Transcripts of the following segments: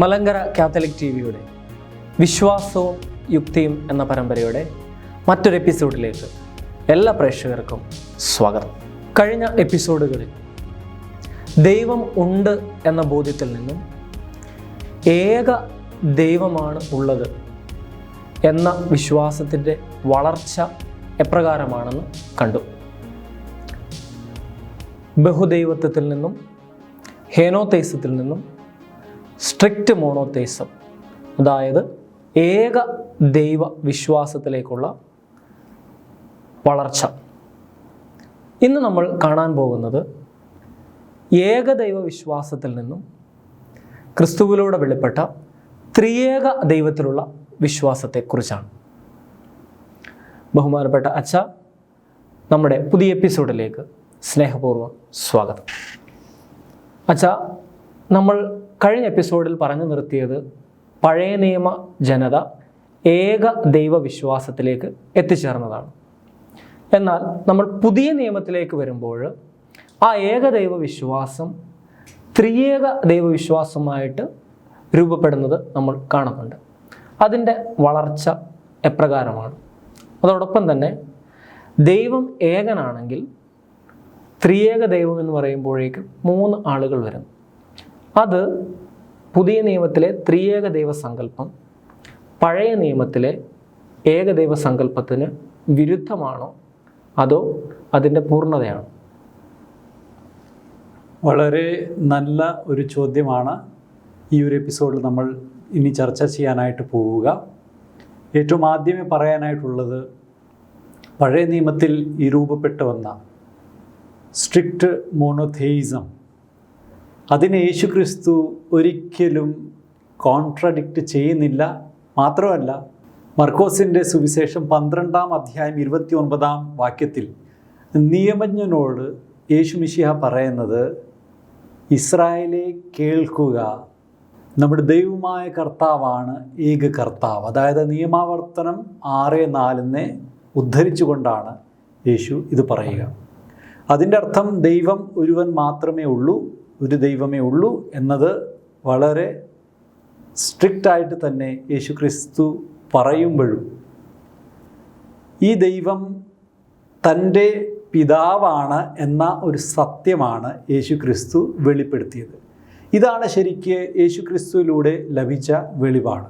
Malankara Catholic ടിവിയുടെ വിശ്വാസവും യുക്തിയും എന്ന പരമ്പരയുടെ മറ്റൊരു എപ്പിസോഡിലേക്ക് എല്ലാ പ്രേക്ഷകർക്കും സ്വാഗതം. കഴിഞ്ഞ എപ്പിസോഡുകളിൽ ദൈവം ഉണ്ട് എന്ന ബോധ്യത്തിൽ നിന്നും ഏക ദൈവമാണ് ഉള്ളത് എന്ന വിശ്വാസത്തിൻ്റെ വളർച്ച എപ്രകാരമാണെന്ന് കണ്ടു. ബഹുദൈവത്വത്തിൽ നിന്നും ഹേനോതെയ്സത്തിൽ നിന്നും സ്ട്രിക്റ്റ് മോണോതെയ്സം, അതായത് ഏക ദൈവ വിശ്വാസത്തിലേക്കുള്ള വളർച്ച. ഇന്ന് നമ്മൾ കാണാൻ പോകുന്നത് ഏകദൈവ വിശ്വാസത്തിൽ നിന്നും ക്രിസ്തുവിലൂടെ വെളിപ്പെട്ട ത്രിയേക ദൈവത്തിലുള്ള വിശ്വാസത്തെക്കുറിച്ചാണ്. ബഹുമാനപ്പെട്ട അച്ഛ, നമ്മുടെ പുതിയ എപ്പിസോഡിലേക്ക് സ്നേഹപൂർവ്വം സ്വാഗതം. അച്ഛ, നമ്മൾ കഴിഞ്ഞ എപ്പിസോഡിൽ പറഞ്ഞു നിർത്തിയത് പഴയ നിയമ ജനത ഏക ദൈവവിശ്വാസത്തിലേക്ക് എത്തിച്ചേർന്നതാണ്. എന്നാൽ നമ്മൾ പുതിയ നിയമത്തിലേക്ക് വരുമ്പോൾ ആ ഏകദൈവ വിശ്വാസം ത്രിയേക ദൈവവിശ്വാസമായിട്ട് രൂപപ്പെടുന്നത് നമ്മൾ കാണുന്നുണ്ട്. അതിൻ്റെ വളർച്ച എപ്രകാരമാണ്? അതോടൊപ്പം തന്നെ ദൈവം ഏകനാണെങ്കിൽ ത്രിയേക ദൈവം എന്ന് പറയുമ്പോഴേക്കും 3 ആളുകൾ വരുന്നു. അത് പുതിയ നിയമത്തിലെ ത്രിയേക ദൈവസങ്കല്പം പഴയ നിയമത്തിലെ ഏകദൈവ സങ്കല്പത്തിന് വിരുദ്ധമാണോ, അതോ അതിൻ്റെ പൂർണ്ണതയാണോ? വളരെ നല്ല ഒരു ചോദ്യമാണ് ഈ ഒരു എപ്പിസോഡിൽ നമ്മൾ ഇനി ചർച്ച ചെയ്യാനായിട്ട് പോവുക. ഏറ്റവും ആദ്യമേ പറയാനായിട്ടുള്ളത്, പഴയ നിയമത്തിൽ ഈ രൂപപ്പെട്ടു വന്ന സ്ട്രിക്റ്റ് മോണോതെയിസം, അതിനെ യേശുക്രിസ്തു ഒരിക്കലും കോൺട്രഡിക്റ്റ് ചെയ്യുന്നില്ല. മാത്രമല്ല, മർക്കോസിൻ്റെ സുവിശേഷം 12-ാം അധ്യായം 29-ാം വാക്യത്തിൽ നിയമജ്ഞനോട് യേശു മിശിഹ പറയുന്നത്, ഇസ്രായേലെ കേൾക്കുക, നമ്മുടെ ദൈവമായ കർത്താവാണ് ഏക കർത്താവ്. അതായത് നിയമാവർത്തനം 6:4 ഉദ്ധരിച്ചുകൊണ്ടാണ് യേശു ഇത് പറയുക. അതിൻ്റെ അർത്ഥം ദൈവം ഒരുവൻ മാത്രമേ ഉള്ളൂ, ഒരു ദൈവമേ ഉള്ളൂ എന്നത് വളരെ സ്ട്രിക്റ്റായിട്ട് തന്നെ യേശു ക്രിസ്തു പറയുമ്പോഴും ഈ ദൈവം തൻ്റെ പിതാവാണ് എന്ന ഒരു സത്യമാണ് യേശു ക്രിസ്തു വെളിപ്പെടുത്തിയത്. ഇതാണ് ശരിക്ക് യേശു ക്രിസ്തുവിലൂടെ ലഭിച്ച വെളിപാട്.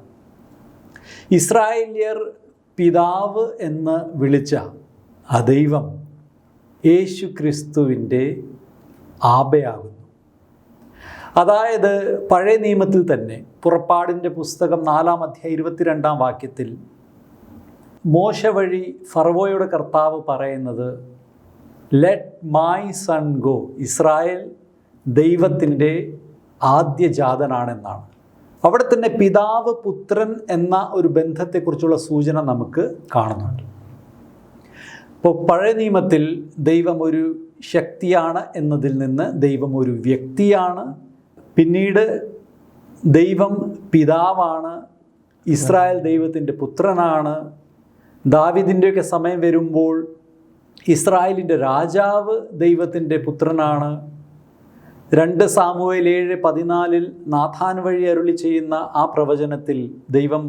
ഇസ്രായേല്യർ പിതാവ് എന്ന് വിളിച്ച ആ ദൈവം യേശു ക്രിസ്തുവിൻ്റെ ആബയാകുന്നു. അതായത് പഴയ നിയമത്തിൽ തന്നെ പുറപ്പാടിൻ്റെ പുസ്തകം 4-ാം അധ്യായം 22-ാം വാക്യത്തിൽ മോശ വഴി ഫറവോയുടെ കർത്താവ് പറയുന്നത്, let my son go, Israel ദൈവത്തിൻ്റെ ആദ്യജാതനാണെന്നാണ്. അവിടെ തന്നെ പിതാവ് പുത്രൻ എന്ന ഒരു ബന്ധത്തെക്കുറിച്ചുള്ള സൂചന നമുക്ക് കാണുന്നുണ്ട്. ഇപ്പോൾ പഴയ നിയമത്തിൽ ദൈവം ഒരു ശക്തിയാണ് എന്നതിൽ നിന്ന് ദൈവം ഒരു വ്യക്തിയാണ്. പിന്നീട് ദൈവം പിതാവാണ്, ഇസ്രായേൽ ദൈവത്തിൻ്റെ പുത്രനാണ്. ദാവീദിൻ്റെയൊക്കെ സമയം വരുമ്പോൾ ഇസ്രായേലിൻ്റെ രാജാവ് ദൈവത്തിൻ്റെ പുത്രനാണ്. 2 സാമുവേൽ 7:14 നാഥാൻ വഴി അരുളി ചെയ്യുന്ന ആ പ്രവചനത്തിൽ ദൈവം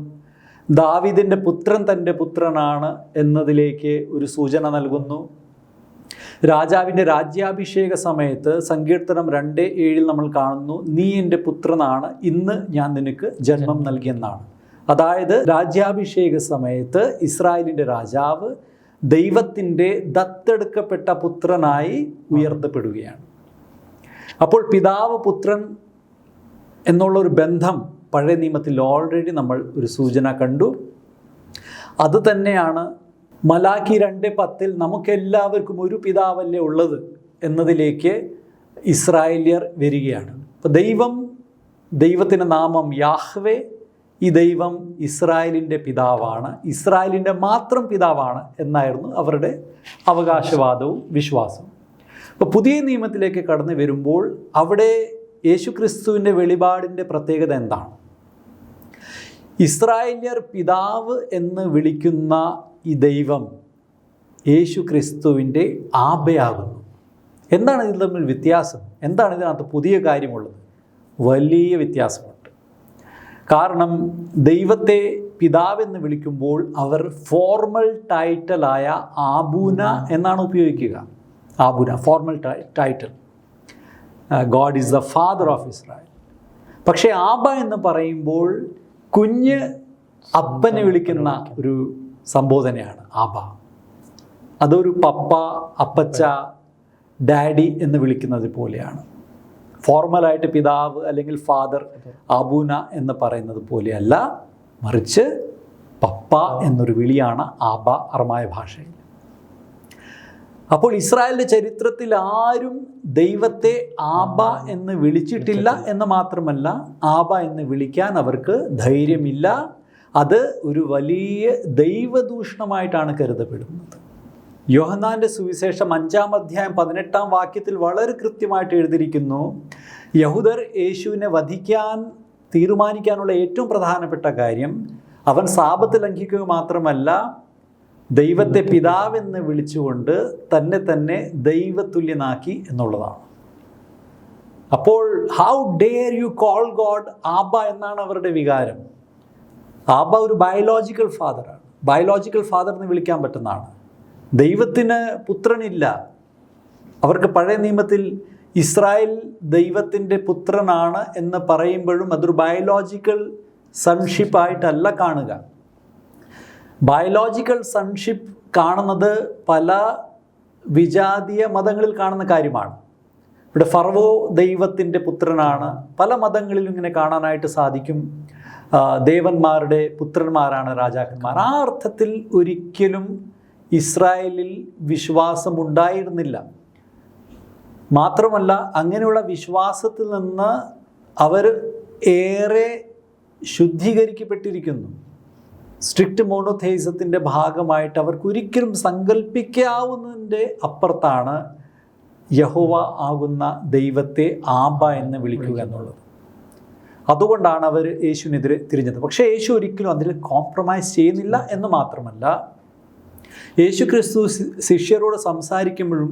ദാവീദിൻ്റെ പുത്രൻ തൻ്റെ പുത്രനാണ് എന്നതിലേക്ക് ഒരു സൂചന നൽകുന്നു. രാജാവിൻ്റെ രാജ്യാഭിഷേക സമയത്ത് സങ്കീർത്തനം 2:7 നമ്മൾ കാണുന്നു, നീ എൻ്റെ പുത്രനാണ്, ഇന്ന് ഞാൻ നിനക്ക് ജന്മം നൽകിയെന്നാണ്. അതായത് രാജ്യാഭിഷേക സമയത്ത് ഇസ്രായേലിൻ്റെ രാജാവ് ദൈവത്തിൻ്റെ ദത്തെടുക്കപ്പെട്ട പുത്രനായി ഉയർത്തപ്പെടുകയാണ്. അപ്പോൾ പിതാവ് പുത്രൻ എന്നുള്ളൊരു ബന്ധം പഴയ നിയമത്തിൽ ഓൾറെഡി നമ്മൾ ഒരു സൂചന കണ്ടു. അത് തന്നെയാണ് മലാക്കി 2:10 നമുക്കെല്ലാവർക്കും ഒരു പിതാവല്ലേ ഉള്ളത് എന്നതിലേക്ക് ഇസ്രായേല്യർ വരികയാണ്. അപ്പോൾ ദൈവത്തിൻ്റെ നാമം യാഹ്വേ, ഈ ദൈവം ഇസ്രായേലിൻ്റെ പിതാവാണ്, ഇസ്രായേലിൻ്റെ മാത്രം പിതാവാണ് എന്നായിരുന്നു അവരുടെ അവകാശവാദവും വിശ്വാസവും. അപ്പോൾ പുതിയ നിയമത്തിലേക്ക് കടന്നു വരുമ്പോൾ അവിടെ യേശുക്രിസ്തുവിൻ്റെ വെളിപാടിൻ്റെ പ്രത്യേകത എന്താണ്? ഇസ്രായേല്യർ പിതാവ് എന്ന് വിളിക്കുന്ന ഈ ദൈവം യേശു ക്രിസ്തുവിൻ്റെ ആബയാകുന്നു. എന്താണ് ഇതിൽ തമ്മിൽ വ്യത്യാസം? എന്താണ് ഇതിനകത്ത് പുതിയ കാര്യമുള്ളത്? വലിയ വ്യത്യാസമുണ്ട്. കാരണം ദൈവത്തെ പിതാവെന്ന് വിളിക്കുമ്പോൾ അവർ ഫോർമൽ ടൈറ്റലായ ആബൂന എന്നാണ് ഉപയോഗിക്കുക. ആബൂന, formal title. God is the father of Israel. പക്ഷേ ആബ എന്ന് പറയുമ്പോൾ കുഞ്ഞ് അപ്പനെ വിളിക്കുന്ന ഒരു സംബോധനയാണ് ആബ. അതൊരു പപ്പ, അപ്പച്ച, ഡാഡി എന്ന് വിളിക്കുന്നത് പോലെയാണ്. ഫോർമലായിട്ട് പിതാവ് അല്ലെങ്കിൽ ഫാദർ, ആബൂന എന്ന് പറയുന്നത് പോലെയല്ല, മറിച്ച് പപ്പ എന്നൊരു വിളിയാണ് ആബ അറമായ ഭാഷയിൽ. അപ്പോൾ ഇസ്രായേലിൻ്റെ ചരിത്രത്തിൽ ആരും ദൈവത്തെ ആബ എന്ന് വിളിച്ചിട്ടില്ല എന്ന് മാത്രമല്ല, ആബ എന്ന് വിളിക്കാൻ അവർക്ക് ധൈര്യമില്ല. അത് ഒരു വലിയ ദൈവദൂഷണമായിട്ടാണ് കരുതപ്പെടുന്നത്. യോഹന്നാൻ്റെ സുവിശേഷം 5-ാം അധ്യായം 18-ാം വാക്യത്തിൽ വളരെ കൃത്യമായിട്ട് എഴുതിയിരിക്കുന്നു, യഹൂദർ യേശുവിനെ വധിക്കാൻ തീരുമാനിക്കാനുള്ള ഏറ്റവും പ്രധാനപ്പെട്ട കാര്യം അവൻ സാബത്ത് ലംഘിക്കുക മാത്രമല്ല, ദൈവത്തെ പിതാവെന്ന് വിളിച്ചുകൊണ്ട് തന്നെ ദൈവതുല്യനാക്കി എന്നുള്ളതാണ്. അപ്പോൾ how dare you call God ആബ എന്നാണ് അവരുടെ വികാരം. ആബ ഒരു ബയോളജിക്കൽ ഫാദറാണ്. ബയോളജിക്കൽ ഫാദർ എന്ന് വിളിക്കാൻ പറ്റുന്നതാണ്. ദൈവത്തിന് പുത്രനില്ല. അവർക്ക് പഴയ നിയമത്തിൽ ഇസ്രായേൽ ദൈവത്തിൻ്റെ പുത്രനാണ് എന്ന് പറയുമ്പോഴും അതൊരു ബയോളജിക്കൽ സൺഷിപ്പായിട്ടല്ല കാണുക. ബയോളജിക്കൽ സൺഷിപ്പ് കാണുന്നത് പല വിജാതീയ മതങ്ങളിൽ കാണുന്ന കാര്യമാണ്. ഇവിടെ ഫറവോ ദൈവത്തിൻ്റെ പുത്രനാണ്. പല മതങ്ങളിലും ഇങ്ങനെ കാണാനായിട്ട് സാധിക്കും. ദേവന്മാരുടെ പുത്രന്മാരാണ് രാജാക്കന്മാർ. ആ അർത്ഥത്തിൽ ഒരിക്കലും ഇസ്രായേലിൽ വിശ്വാസമുണ്ടായിരുന്നില്ല. മാത്രമല്ല, അങ്ങനെയുള്ള വിശ്വാസത്തിൽ നിന്ന് അവർ ഏറെ ശുദ്ധീകരിക്കപ്പെട്ടിരിക്കുന്നു. സ്ട്രിക്റ്റ് മോണോഥെയിസത്തിൻ്റെ ഭാഗമായിട്ട് അവർക്ക് ഒരിക്കലും സങ്കല്പിക്കാവുന്നതിൻ്റെ അപ്പുറത്താണ് യഹോവ ആകുന്ന ദൈവത്തെ ആബ എന്ന് വിളിക്കുക എന്നുള്ളത്. അതുകൊണ്ടാണ് അവർ യേശുവിനെതിരെ തിരിഞ്ഞത്. പക്ഷേ യേശു ഒരിക്കലും അതിൽ കോംപ്രമൈസ് ചെയ്യുന്നില്ല എന്ന് മാത്രമല്ല, യേശു ക്രിസ്തു ശിഷ്യരോട് സംസാരിക്കുമ്പോഴും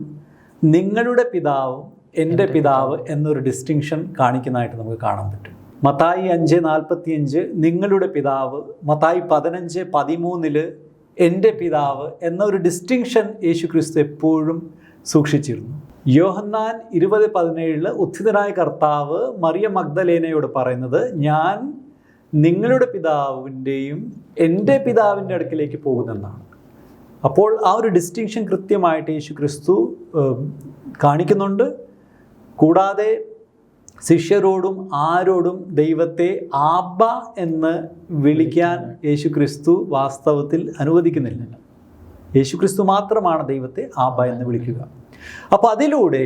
നിങ്ങളുടെ പിതാവും എൻ്റെ പിതാവ് എന്നൊരു ഡിസ്റ്റിങ്ഷൻ കാണിക്കുന്നതായിട്ട് നമുക്ക് കാണാൻ പറ്റും. മത്തായി 5:45 നിങ്ങളുടെ പിതാവ്, മത്തായി 15:13 എൻ്റെ പിതാവ് എന്നൊരു ഡിസ്റ്റിങ്ഷൻ യേശു ക്രിസ്തു എപ്പോഴും സൂക്ഷിച്ചിരുന്നു. യോഹന്നാൻ 20:17 ഉത്ഥിതനായ കർത്താവ് മറിയ മഗ്ദലേനയോട് പറയുന്നത്, ഞാൻ നിങ്ങളുടെ പിതാവിൻ്റെയും എൻ്റെ പിതാവിൻ്റെ അടുക്കിലേക്ക് പോകുന്നെന്നാണ്. അപ്പോൾ ആ ഒരു ഡിസ്റ്റിങ്ഷൻ കൃത്യമായിട്ട് യേശു ക്രിസ്തു കാണിക്കുന്നുണ്ട്. കൂടാതെ ശിഷ്യരോടും ആരോടും ദൈവത്തെ ആബ എന്ന് വിളിക്കാൻ യേശു ക്രിസ്തു വാസ്തവത്തിൽ അനുവദിക്കുന്നില്ല. യേശു ക്രിസ്തു മാത്രമാണ് ദൈവത്തെ ആബ എന്ന് വിളിക്കുക. അപ്പോൾ അതിലൂടെ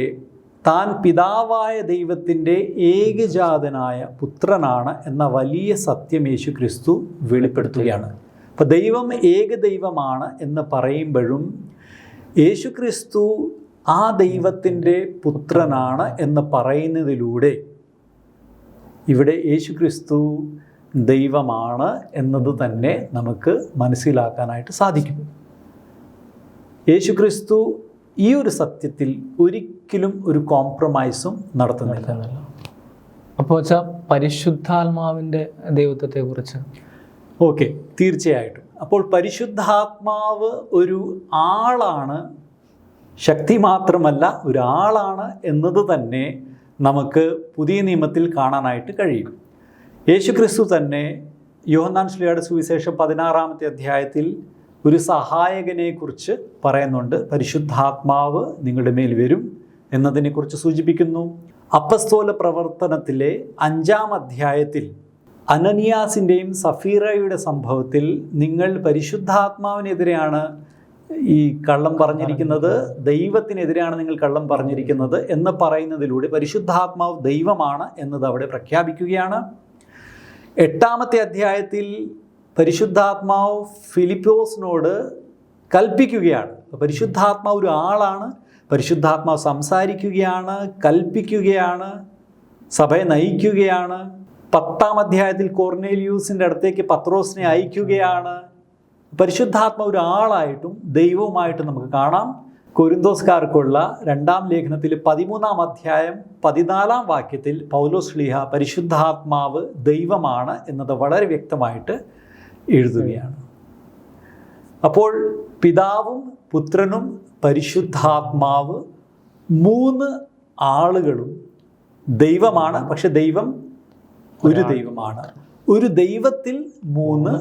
താൻ പിതാവായ ദൈവത്തിൻ്റെ ഏകജാതനായ പുത്രനാണ് എന്ന വലിയ സത്യം യേശു ക്രിസ്തു വെളിപ്പെടുത്തുകയാണ്. അപ്പോൾ ദൈവം ഏകദൈവമാണ് എന്ന് പറയുമ്പോഴും യേശു ക്രിസ്തു ആ ദൈവത്തിൻ്റെ പുത്രനാണ് എന്ന് പറയുന്നതിലൂടെ ഇവിടെ യേശു ക്രിസ്തു ദൈവമാണ് എന്നത് തന്നെ നമുക്ക് മനസ്സിലാക്കാനായിട്ട് സാധിക്കും. യേശു ക്രിസ്തു ഈ ഒരു സത്യത്തിൽ ഒരിക്കലും ഒരു കോംപ്രമൈസും നടത്തുന്നില്ല. അപ്പോൾ വെച്ചാൽ പരിശുദ്ധാത്മാവിൻ്റെ ദൈവത്വത്തെക്കുറിച്ച് ഓക്കെ, തീർച്ചയായിട്ടും. അപ്പോൾ പരിശുദ്ധാത്മാവ് ഒരു ആളാണ്, ശക്തി മാത്രമല്ല ഒരാളാണ് എന്നത് തന്നെ നമുക്ക് പുതിയ നിയമത്തിൽ കാണാനായിട്ട് കഴിയും. യേശു ക്രിസ്തു തന്നെ യോഹന്നാൻ ശ്ലീഹയുടെ സുവിശേഷം 16-ാമത്തെ അധ്യായത്തിൽ ഒരു സഹായകനെക്കുറിച്ച് പറയുന്നുണ്ട്. പരിശുദ്ധാത്മാവ് നിങ്ങളുടെ മേൽ വരും എന്നതിനെക്കുറിച്ച് സൂചിപ്പിക്കുന്നു. അപ്പസ്തോല പ്രവർത്തനത്തിലെ 5-ാം അധ്യായത്തിൽ അനനിയാസിൻ്റെയും സഫീറയുടെ സംഭവത്തിൽ നിങ്ങൾ പരിശുദ്ധാത്മാവിനെതിരെയാണ് ഈ കള്ളം പറഞ്ഞിരിക്കുന്നത്, ദൈവത്തിനെതിരെയാണ് നിങ്ങൾ കള്ളം പറഞ്ഞിരിക്കുന്നത് എന്ന് പറയുന്നതിലൂടെ പരിശുദ്ധാത്മാവ് ദൈവമാണ് എന്നത് അവിടെ പ്രഖ്യാപിക്കുകയാണ്. 8-ാമത്തെ അധ്യായത്തിൽ പരിശുദ്ധാത്മാവ് ഫിലിപ്പോസിനോട് കൽപ്പിക്കുകയാണ്. പരിശുദ്ധാത്മാവ് ഒരു ആളാണ്, പരിശുദ്ധാത്മാവ് സംസാരിക്കുകയാണ്, കൽപ്പിക്കുകയാണ്, സഭയെ നയിക്കുകയാണ്. 10-ാം അധ്യായത്തിൽ കൊർന്നേലിയൂസിൻ്റെ അടുത്തേക്ക് പത്രോസിനെ അയക്കുകയാണ്. പരിശുദ്ധാത്മാവ് ഒരു ആളായിട്ടും ദൈവവുമായിട്ടും നമുക്ക് കാണാം. കൊരിന്തോസ്കാർക്കുള്ള 2-ാം ലേഖനത്തിൽ 13-ാം അധ്യായം 14-ാം വാക്യത്തിൽ പൗലോസ് ശ്ലീഹ പരിശുദ്ധാത്മാവ് ദൈവമാണ് എന്നത് വളരെ വ്യക്തമായിട്ട് എഴുതുകയാണ്. അപ്പോൾ പിതാവും പുത്രനും പരിശുദ്ധാത്മാവ് 3 ആളുകളും ദൈവമാണ്. പക്ഷെ ദൈവം ഒരു ദൈവമാണ്. ഒരു ദൈവത്തിൽ 3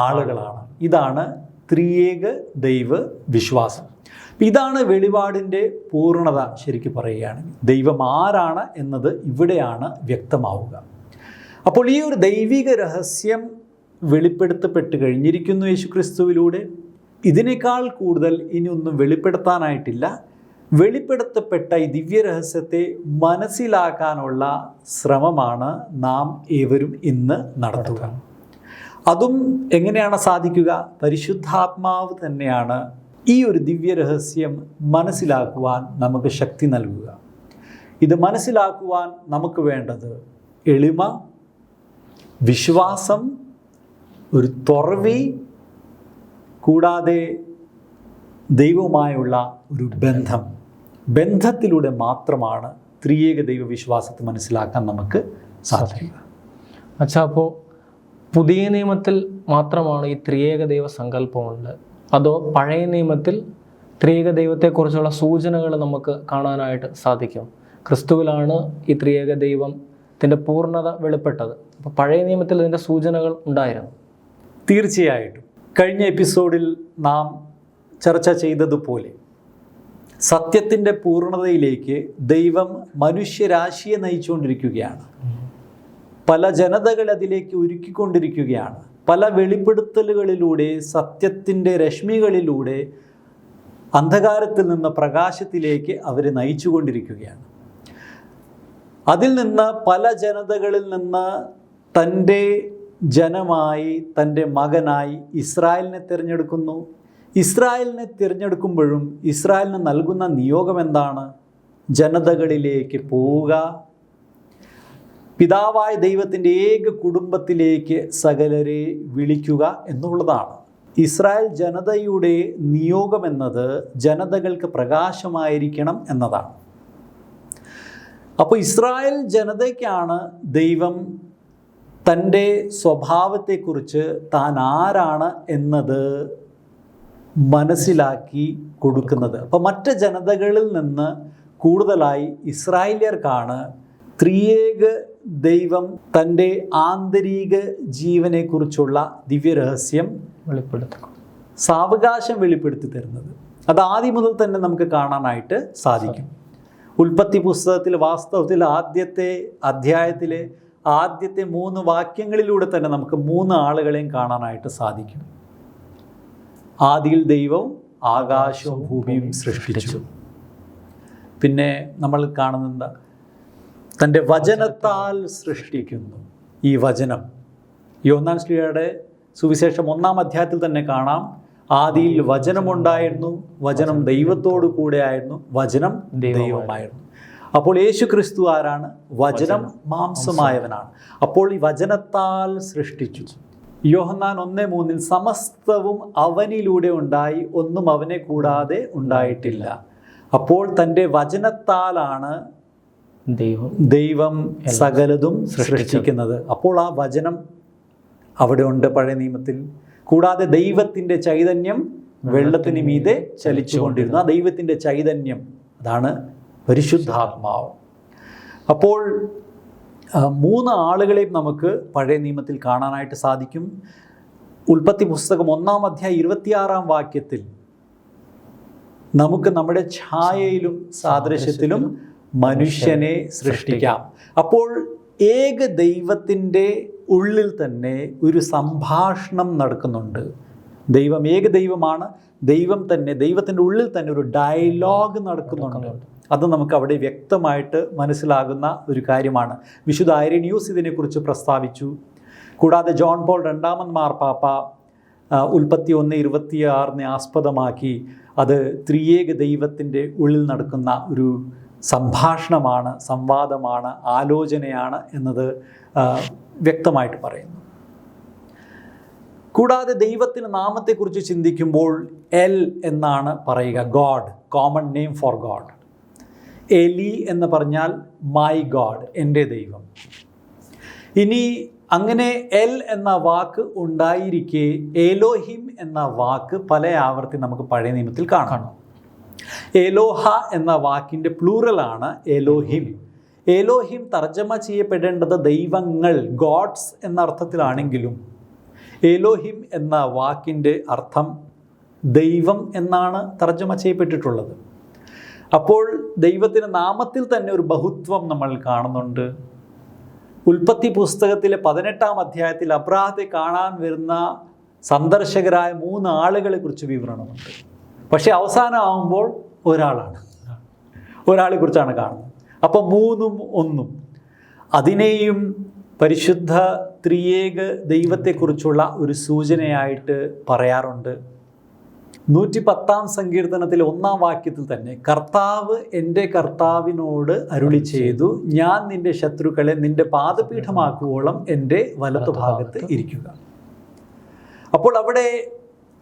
ആളുകളാണ്. ഇതാണ് ത്രിയേക ദൈവ വിശ്വാസം. ഇതാണ് വെളിപാടിൻ്റെ പൂർണ്ണത. ശരിക്കും പറയുകയാണെങ്കിൽ ദൈവം ആരാണ് എന്നത് ഇവിടെയാണ് വ്യക്തമാവുക. അപ്പോൾ ഈ ഒരു ദൈവിക രഹസ്യം വെളിപ്പെടുത്തപ്പെട്ട് കഴിഞ്ഞിരിക്കുന്നു യേശുക്രിസ്തുവിലൂടെ. ഇതിനേക്കാൾ കൂടുതൽ ഇനി ഒന്നും വെളിപ്പെടുത്താനായിട്ടില്ല. വെളിപ്പെടുത്തപ്പെട്ട ഈ ദിവ്യരഹസ്യത്തെ മനസ്സിലാക്കാനുള്ള ശ്രമമാണ് നാം ഏവരും ഇന്ന് നടത്തുക. അതും എങ്ങനെയാണ് സാധിക്കുക? പരിശുദ്ധാത്മാവ് തന്നെയാണ് ഈ ഒരു ദിവ്യരഹസ്യം മനസ്സിലാക്കുവാൻ നമുക്ക് ശക്തി നൽകുക. ഇത് മനസ്സിലാക്കുവാൻ നമുക്ക് വേണ്ടത് എളിമ, വിശ്വാസം, ഒരു തുറവി, കൂടാതെ ദൈവവുമായുള്ള ഒരു ബന്ധത്തിലൂടെ മാത്രമാണ് ത്രിയേക ദൈവവിശ്വാസത്തെ മനസ്സിലാക്കാൻ നമുക്ക് സാധിക്കുക. അച്ഛാ, അപ്പോൾ പുതിയ നിയമത്തിൽ മാത്രമാണ് ഈ ത്രിയേക ദൈവ സങ്കല്പമുണ്ട്, അതോ പഴയ നിയമത്തിൽ ത്രിയേക ദൈവത്തെക്കുറിച്ചുള്ള സൂചനകൾ നമുക്ക് കാണാനായിട്ട് സാധിക്കും? ക്രിസ്തുവിലാണ് ഈ ത്രിയേക ദൈവത്തിൻ്റെ പൂർണ്ണത വെളിപ്പെട്ടത്. അപ്പോൾ പഴയ നിയമത്തിൽ ഇതിൻ്റെ സൂചനകൾ ഉണ്ടായിരുന്നു. തീർച്ചയായിട്ടും കഴിഞ്ഞ എപ്പിസോഡിൽ നാം ചർച്ച ചെയ്തതുപോലെ സത്യത്തിൻ്റെ പൂർണ്ണതയിലേക്ക് ദൈവം മനുഷ്യരാശിയെ നയിച്ചുകൊണ്ടിരിക്കുകയാണ്. പല ജനതകൾ അതിലേക്ക് ഒരുക്കിക്കൊണ്ടിരിക്കുകയാണ്. പല വെളിപ്പെടുത്തലുകളിലൂടെ, സത്യത്തിൻ്റെ രശ്മികളിലൂടെ അന്ധകാരത്തിൽ നിന്ന് പ്രകാശത്തിലേക്ക് അവരെ നയിച്ചുകൊണ്ടിരിക്കുകയാണ്. അതിൽ നിന്ന് പല ജനതകളിൽ നിന്ന് തൻ്റെ ജനമായി, തൻ്റെ മകനായി ഇസ്രായേലിനെ തിരഞ്ഞെടുക്കുന്നു. ഇസ്രായേലിനെ തിരഞ്ഞെടുക്കുമ്പോഴും ഇസ്രായേലിന് നൽകുന്ന നിയോഗം എന്താണ്? ജനതകളിലേക്ക് പോവുക, പിതാവായ ദൈവത്തിൻ്റെ ഏക കുടുംബത്തിലേക്ക് സകലരെ വിളിക്കുക എന്നുള്ളതാണ്. ഇസ്രായേൽ ജനതയുടെ നിയോഗം എന്നത് ജനതകൾക്ക് പ്രകാശമായിരിക്കണം എന്നതാണ്. അപ്പോൾ ഇസ്രായേൽ ജനതയ്ക്കാണ് ദൈവം തൻ്റെ സ്വഭാവത്തെക്കുറിച്ച് താൻ ആരാണ് എന്നത് മനസ്സിലാക്കി കൊടുക്കുന്നത്. അപ്പോൾ മറ്റ് ജനതകളിൽ നിന്ന് കൂടുതലായി ഇസ്രായേലിയർക്കാണ് ത്രിയേക ദൈവം തൻ്റെ ആന്തരിക ജീവനെക്കുറിച്ചുള്ള ദിവ്യരഹസ്യം സാവകാശം വെളിപ്പെടുത്തി തരുന്നത്. അത് ആദ്യം മുതൽ തന്നെ നമുക്ക് കാണാനായിട്ട് സാധിക്കും. ഉൽപ്പത്തി പുസ്തകത്തിൽ വാസ്തവത്തിൽ ആദ്യത്തെ അധ്യായത്തിലെ ആദ്യത്തെ 3 വാക്യങ്ങളിലൂടെ തന്നെ നമുക്ക് 3 ആളുകളെയും കാണാനായിട്ട് സാധിക്കും. ആദിയിൽ ദൈവം ആകാശവും ഭൂമിയും സൃഷ്ടിച്ചു. പിന്നെ നമ്മൾ കാണുന്നത് തൻ്റെ വചനത്താൽ സൃഷ്ടിക്കുന്നു. ഈ വചനം യോഹന്നാൻ ശ്ലീഹയുടെ സുവിശേഷം 1-ാം അധ്യായത്തിൽ തന്നെ കാണാം. ആദിയിൽ വചനമുണ്ടായിരുന്നു, വചനം ദൈവത്തോടു കൂടെ ആയിരുന്നു, വചനം ദൈവമായിരുന്നു. അപ്പോൾ യേശു ക്രിസ്തു ആരാണ്? വചനം മാംസമായവനാണ്. അപ്പോൾ ഈ വചനത്താൽ സൃഷ്ടിച്ചു. യോഹന്നാൻ 1:3 സമസ്തവും അവനിലൂടെ ഉണ്ടായി, ഒന്നും അവനെ കൂടാതെ ഉണ്ടായിട്ടില്ല. അപ്പോൾ തൻ്റെ വചനത്താലാണ് ദൈവം സകലതും സൃഷ്ടിക്കുന്നത്. അപ്പോൾ ആ വചനം അവിടെ ഉണ്ട് പഴയ നിയമത്തിൽ. കൂടാതെ ദൈവത്തിൻ്റെ ചൈതന്യം വെള്ളത്തിന് മീതെ ചലിച്ചുകൊണ്ടിരുന്നു. ആ ദൈവത്തിൻ്റെ ചൈതന്യം, അതാണ് പരിശുദ്ധാത്മാവ്. അപ്പോൾ 3 ആളുകളെയും നമുക്ക് പഴയ നിയമത്തിൽ കാണാനായിട്ട് സാധിക്കും. ഉൽപ്പത്തി പുസ്തകം 1-ാം അധ്യായം 26-ാം വാക്യത്തിൽ നമുക്ക് നമ്മുടെ ഛായയിലും സാദൃശ്യത്തിലും മനുഷ്യനെ സൃഷ്ടിക്കാം. അപ്പോൾ ഏക ദൈവത്തിൻ്റെ ഉള്ളിൽ തന്നെ ഒരു സംഭാഷണം നടക്കുന്നുണ്ട്. ദൈവം ഏക ദൈവമാണ്. ദൈവം തന്നെ, ദൈവത്തിൻ്റെ ഉള്ളിൽ തന്നെ ഒരു ഡയലോഗ് നടക്കുന്നുണ്ട്. അത് നമുക്ക് അവിടെ വ്യക്തമായിട്ട് മനസ്സിലാകുന്ന ഒരു കാര്യമാണ്. വിശുദ്ധ ഐരേനിയൂസ് ഇതിനെക്കുറിച്ച് പ്രസ്താവിച്ചു. കൂടാതെ ജോൺ പോൾ 2-ാമൻ മാർപ്പാപ്പ ഉൽപ്പത്തി 1:26 ആസ്പദമാക്കി അത് ത്രിയേക ദൈവത്തിൻ്റെ ഉള്ളിൽ നടക്കുന്ന ഒരു സംഭാഷണമാണ്, സംവാദമാണ്, ആലോചനയാണ് എന്നത് വ്യക്തമായിട്ട് പറയുന്നു. കൂടാതെ ദൈവത്തിൻ്റെ നാമത്തെക്കുറിച്ച് ചിന്തിക്കുമ്പോൾ എൽ എന്നാണ് പറയുക, God, common name for God. എലി എന്ന് പറഞ്ഞാൽ മൈ ഗോഡ്, എൻ്റെ ദൈവം. ഇനി അങ്ങനെ എൽ എന്ന വാക്ക് ഉണ്ടായിരിക്കെ എലോഹിം എന്ന വാക്ക് പല ആവർത്തി നമുക്ക് പഴയ നിയമത്തിൽ കാണാം. എലോഹ എന്ന വാക്കിൻ്റെ പ്ലൂറലാണ് എലോഹിം. എലോഹിം തർജ്ജമ ചെയ്യപ്പെടേണ്ടത് ദൈവങ്ങൾ, ഗോഡ്സ് എന്ന അർത്ഥത്തിലാണെങ്കിലും എലോഹിം എന്ന വാക്കിൻ്റെ അർത്ഥം ദൈവം എന്നാണ് തർജ്ജമ ചെയ്യപ്പെട്ടിട്ടുള്ളത്. അപ്പോൾ ദൈവത്തിൻ്റെ നാമത്തിൽ തന്നെ ഒരു ബഹുത്വം നമ്മൾ കാണുന്നുണ്ട്. ഉൽപ്പത്തി പുസ്തകത്തിലെ 18-ാം അധ്യായത്തിൽ അബ്രാഹത്തെ കാണാൻ വരുന്ന സന്ദർശകരായ 3 ആളുകളെ കുറിച്ച് വിവരണമുണ്ട്. പക്ഷേ അവസാനമാകുമ്പോൾ ഒരാളെക്കുറിച്ചാണ് കാണുന്നത്. അപ്പോൾ 3ഉം 1ഉം അതിനെയും പരിശുദ്ധ ത്രിയേക ദൈവത്തെക്കുറിച്ചുള്ള ഒരു സൂചനയായിട്ട് പറയാറുണ്ട്. 110-ാം സങ്കീർത്തനത്തിലെ 1-ാം വാക്യത്തിൽ തന്നെ കർത്താവ് എൻ്റെ കർത്താവിനോട് അരുളി ചെയ്തു, ഞാൻ നിൻ്റെ ശത്രുക്കളെ നിൻ്റെ പാദപീഠമാക്കുവോളം എൻ്റെ വലത്തുഭാഗത്ത് ഇരിക്കുക. അപ്പോൾ അവിടെ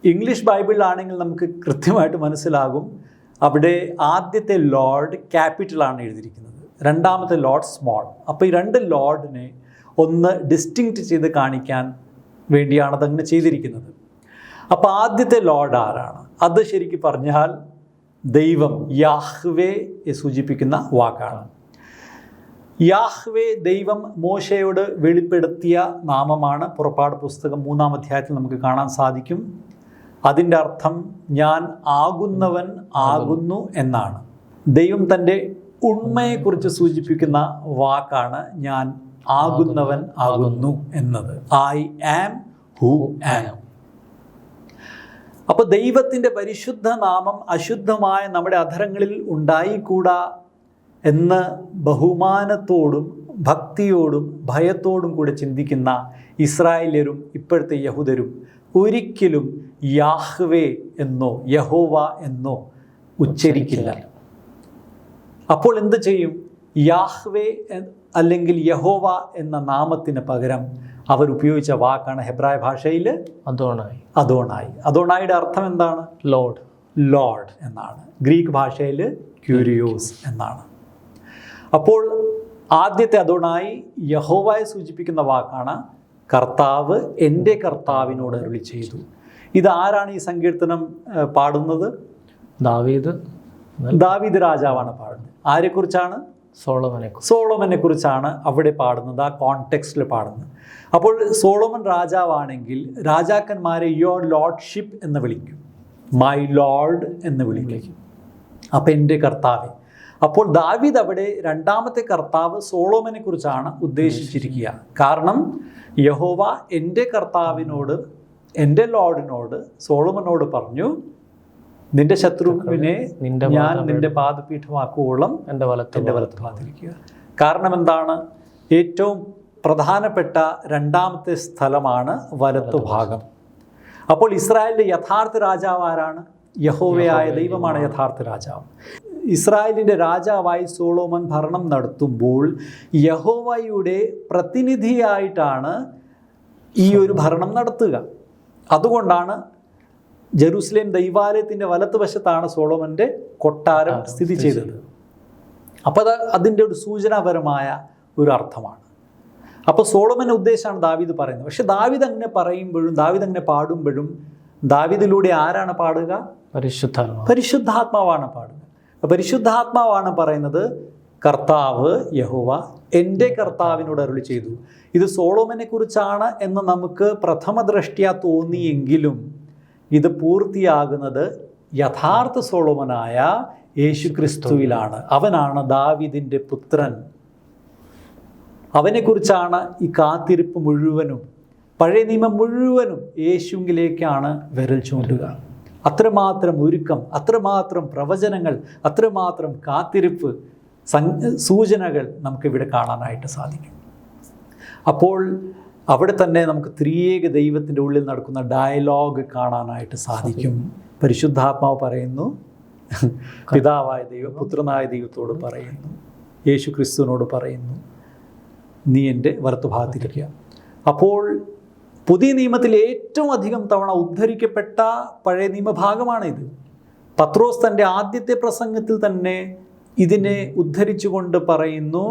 ഇംഗ്ലീഷ് ബൈബിളിലാണെങ്കിൽ നമുക്ക് കൃത്യമായിട്ട് മനസ്സിലാകും, അവിടെ ആദ്യത്തെ ലോർഡ് ക്യാപിറ്റലാണ് എഴുതിയിരിക്കുന്നത്, രണ്ടാമത്തെ ലോർഡ് സ്മോൾ. അപ്പോൾ ഈ 2 ലോർഡിനെ ഒന്ന് ഡിസ്റ്റിങ്ക്റ്റ് ചെയ്ത് കാണിക്കാൻ വേണ്ടിയാണ് അതങ്ങനെ ചെയ്തിരിക്കുന്നത്. അപ്പോൾ ആദ്യത്തെ ലോർഡ് ആരാണ്? അത് ശരിക്കും പറഞ്ഞാൽ ദൈവം, യാഹ്വേയെ സൂചിപ്പിക്കുന്ന വാക്കാണ്. യാഹ്വേ ദൈവം മോശയോട് വെളിപ്പെടുത്തിയ നാമമാണ്. പുറപ്പാട് പുസ്തകം 3-ാം അധ്യായത്തിൽ നമുക്ക് കാണാൻ സാധിക്കും. അതിൻ്റെ അർത്ഥം ഞാൻ ആകുന്നവൻ ആകുന്നു എന്നാണ്. ദൈവം തൻ്റെ ഉണ്മയെക്കുറിച്ച് സൂചിപ്പിക്കുന്ന വാക്കാണ് ഞാൻ ആകുന്നവൻ ആകുന്നു എന്നത്. I am who am. അപ്പോൾ ദൈവത്തിൻ്റെ പരിശുദ്ധ നാമം അശുദ്ധമായ നമ്മുടെ അധരങ്ങളിൽ ഉണ്ടായിക്കൂടാ എന്ന് ബഹുമാനത്തോടും ഭക്തിയോടും ഭയത്തോടും കൂടെ ചിന്തിക്കുന്ന ഇസ്രായേല്യരും ഇപ്പോഴത്തെ യഹൂദരും ഒരിക്കലും യാഹ്വേ എന്നോ യഹോവ എന്നോ ഉച്ചരിക്കില്ല. അപ്പോൾ എന്ത് ചെയ്യും? യാഹ്വേ അല്ലെങ്കിൽ യഹോവ എന്ന നാമത്തിന് പകരം അവർ ഉപയോഗിച്ച വാക്കാണ് ഹെബ്രായ ഭാഷയിൽ അദോണായി. അദോണായിയുടെ അർത്ഥം എന്താണ്? ലോർഡ് എന്നാണ്. ഗ്രീക്ക് ഭാഷയിൽ ക്യൂരിയോസ് എന്നാണ്. അപ്പോൾ ആദ്യത്തെ അദോണായി യഹോവയെ സൂചിപ്പിക്കുന്ന വാക്കാണ്. കർത്താവ് എൻ്റെ കർത്താവിനോട് അരുളി ചെയ്തു. ഇത് ആരാണ് ഈ സങ്കീർത്തനം പാടുന്നത്? ദാവീദ് രാജാവാണ് പാടുന്നത്. ആരെക്കുറിച്ചാണ്? സോളമനെ കുറിച്ചാണ് അവിടെ പാടുന്നത്, ആ കോണ്ടെക്സ്റ്റിൽ പാടുന്നത്. അപ്പോൾ സോളമൻ രാജാവാണെങ്കിൽ രാജാക്കന്മാരെ യുവർ ലോർഡ്ഷിപ്പ് എന്ന് വിളിക്കും, മൈ ലോർഡ് എന്ന് വിളിക്കും. അപ്പം എൻ്റെ കർത്താവെ. അപ്പോൾ ദാവീദ് അവിടെ രണ്ടാമത്തെ കർത്താവ് സോളമനെ കുറിച്ചാണ് ഉദ്ദേശിച്ചിരിക്കുക. കാരണം യഹോവ എൻ്റെ കർത്താവിനോട്, എൻ്റെ ലോർഡിനോട്, സോളമനോട് പറഞ്ഞു, നിന്റെ ശത്രുവിനെ ഞാൻ നിന്റെ പാദപീഠമാക്കുവോളം എൻ്റെ വലത്ത് ഭാഗത്തിരിക്കുക. കാരണം എന്താണ്? ഏറ്റവും പ്രധാനപ്പെട്ട രണ്ടാമത്തെ സ്ഥലമാണ് വലത്തുഭാഗം. അപ്പോൾ ഇസ്രായേലിൻ്റെ യഥാർത്ഥ രാജാവ് ആരാണ്? യഹോവയായ ദൈവമാണ് യഥാർത്ഥ രാജാവ്. ഇസ്രായേലിൻ്റെ രാജാവായി സോളോമൻ ഭരണം നടത്തുമ്പോൾ യഹോവയുടെ പ്രതിനിധിയായിട്ടാണ് ഈ ഒരു ഭരണം നടത്തുക. അതുകൊണ്ടാണ് ജെറുസലേം ദൈവാലയത്തിൻ്റെ വലത്തുവശത്താണ് സോളോമൻ്റെ കൊട്ടാരം സ്ഥിതി ചെയ്തത്. അപ്പോൾ അതിൻ്റെ ഒരു സൂചനാപരമായ ഒരു അർത്ഥമാണ്. അപ്പോൾ സോളോമൻ്റെ ഉദ്ദേശമാണ് ദാവീദ് പറയുന്നത്. പക്ഷെ ദാവീദ് അങ്ങനെ പറയുമ്പോഴും, ദാവീദ് അങ്ങനെ പാടുമ്പോഴും, ദാവീദിലൂടെ ആരാണ് പാടുക? പരിശുദ്ധാത്മാവാണ് പാടുക. പരിശുദ്ധാത്മാവാണ് പറയുന്നത്, കർത്താവ് യഹോവ എൻ്റെ കർത്താവിനോട് അരുളി ചെയ്തു. ഇത് സോളോമനെ കുറിച്ചാണ് എന്ന് നമുക്ക് പ്രഥമ ദൃഷ്ട്യാ തോന്നിയെങ്കിലും ഇത് പൂർത്തിയാകുന്നത് യഥാർത്ഥ സോളോമനായ യേശുക്രിസ്തുവിലാണ്. അവനാണ് ദാവീദിൻ്റെ പുത്രൻ. അവനെക്കുറിച്ചാണ് ഈ കാത്തിരിപ്പ് മുഴുവനും, പഴയ നിയമം മുഴുവനും യേശുവിലേക്കാണ് വിരൽ ചൂണ്ടുക. അത്രമാത്രം ഒരുക്കം, അത്രമാത്രം പ്രവചനങ്ങൾ, അത്രമാത്രം കാത്തിരിപ്പ്, സൂചനകൾ നമുക്കിവിടെ കാണാനായിട്ട് സാധിക്കും. അപ്പോൾ അവിടെ തന്നെ നമുക്ക് ത്രിയേക ദൈവത്തിൻ്റെ ഉള്ളിൽ നടക്കുന്ന ഡയലോഗ് കാണാനായിട്ട് സാധിക്കും. പരിശുദ്ധാത്മാവ് പറയുന്നു, പിതാവായ ദൈവം പുത്രനായ ദൈവത്തോട് പറയുന്നു, യേശു ക്രിസ്തുവിനോട് പറയുന്നു, നീ എൻ്റെ വലത്തുഭാഗത്തിരിക്കുക. അപ്പോൾ പുതിയ നിയമത്തിൽ ഏറ്റവും അധികം തവണ ഉദ്ധരിക്കപ്പെട്ട പഴയ നിയമഭാഗമാണിത്. പത്രോസ് തൻ്റെ ആദ്യത്തെ പ്രസംഗത്തിൽ തന്നെ ഇതിനെ ഉദ്ധരിച്ചുകൊണ്ട് പറയുന്നു,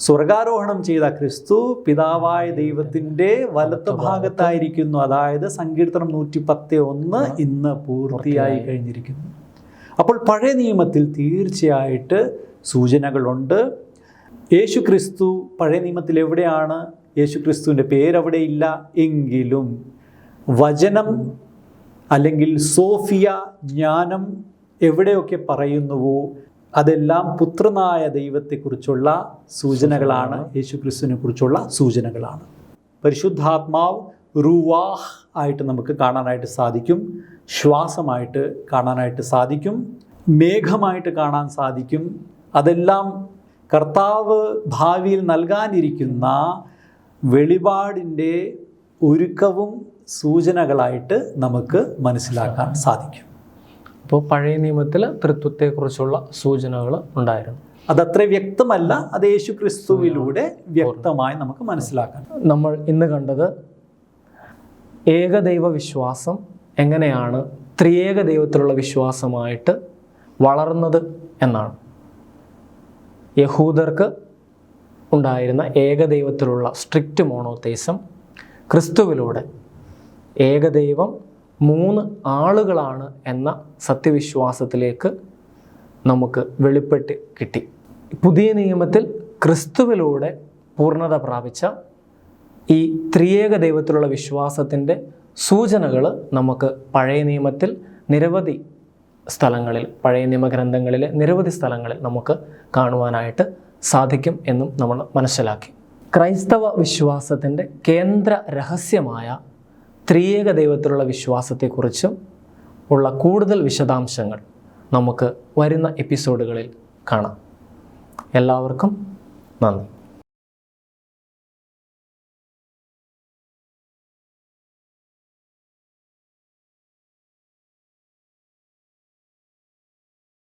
സ്വർഗാരോഹണം ചെയ്ത ക്രിസ്തു പിതാവായ ദൈവത്തിൻ്റെ വലത്ത് ഭാഗത്തായിരിക്കുന്നു. അതായത് സങ്കീർത്തനം 110:1 ഇന്ന് പൂർത്തിയായി കഴിഞ്ഞിരിക്കുന്നു. അപ്പോൾ പഴയ നിയമത്തിൽ തീർച്ചയായിട്ട് സൂചനകളുണ്ട്. യേശു ക്രിസ്തു പഴയ നിയമത്തിൽ എവിടെയാണ്? യേശു ക്രിസ്തുവിൻ്റെ പേരവിടെ ഇല്ല എങ്കിലും വചനം അല്ലെങ്കിൽ സോഫിയ ജ്ഞാനം എവിടെയൊക്കെ പറയുന്നുവോ അതെല്ലാം പുത്രനായ ദൈവത്തെക്കുറിച്ചുള്ള സൂചനകളാണ്, യേശു ക്രിസ്തുവിനെ കുറിച്ചുള്ള സൂചനകളാണ്. പരിശുദ്ധാത്മാവ് റുവാഹ് ആയിട്ട് നമുക്ക് കാണാനായിട്ട് സാധിക്കും, ശ്വാസമായിട്ട് കാണാനായിട്ട് സാധിക്കും, മേഘമായിട്ട് കാണാൻ സാധിക്കും. അതെല്ലാം കർത്താവ് ഭാവിയിൽ നൽകാനിരിക്കുന്ന വെളിപാടിൻ്റെ ഒരുക്കവും സൂചനകളായിട്ട് നമുക്ക് മനസ്സിലാക്കാൻ സാധിക്കും. അപ്പോൾ പഴയ നിയമത്തിൽ തൃത്വത്തെക്കുറിച്ചുള്ള സൂചനകൾ ഉണ്ടായിരുന്നു. അതത്ര വ്യക്തമല്ല, അത് യേശു ക്രിസ്തുവിലൂടെ വ്യക്തമായി നമുക്ക് മനസ്സിലാക്കാം. നമ്മൾ ഇന്ന് കണ്ടത് ഏകദൈവ വിശ്വാസം എങ്ങനെയാണ് ത്രിയേക ദൈവത്തിലുള്ള വിശ്വാസമായിട്ട് വളർന്നത് എന്നാണ്. യഹൂദർക്ക് ഉണ്ടായിരുന്ന ഏകദൈവത്തിലുള്ള സ്ട്രിക്റ്റ് മോണോതെയിസം ക്രിസ്തുവിലൂടെ ഏകദൈവം 3 ആളുകളാണ് എന്ന സത്യവിശ്വാസത്തിലേക്ക് നമുക്ക് വെളിപ്പെട്ട് കിട്ടി. പുതിയ നിയമത്തിൽ ക്രിസ്തുവിലൂടെ പൂർണ്ണത പ്രാപിച്ച ഈ ത്രിയേക ദൈവത്തിലുള്ള വിശ്വാസത്തിൻ്റെ സൂചനകൾ നമുക്ക് പഴയ നിയമത്തിൽ നിരവധി സ്ഥലങ്ങളിൽ, പഴയ നിയമഗ്രന്ഥങ്ങളിലെ നിരവധി സ്ഥലങ്ങളിൽ നമുക്ക് കാണുവാനായിട്ട് സാധിക്കും എന്നും നമ്മൾ മനസ്സിലാക്കി. ക്രൈസ്തവ വിശ്വാസത്തിൻ്റെ കേന്ദ്ര രഹസ്യമായ ത്രിയേക ദൈവത്തിലുള്ള വിശ്വാസത്തെക്കുറിച്ചും ഉള്ള കൂടുതൽ വിശദാംശങ്ങൾ നമുക്ക് വരുന്ന എപ്പിസോഡുകളിൽ കാണാം. എല്ലാവർക്കും നന്ദി.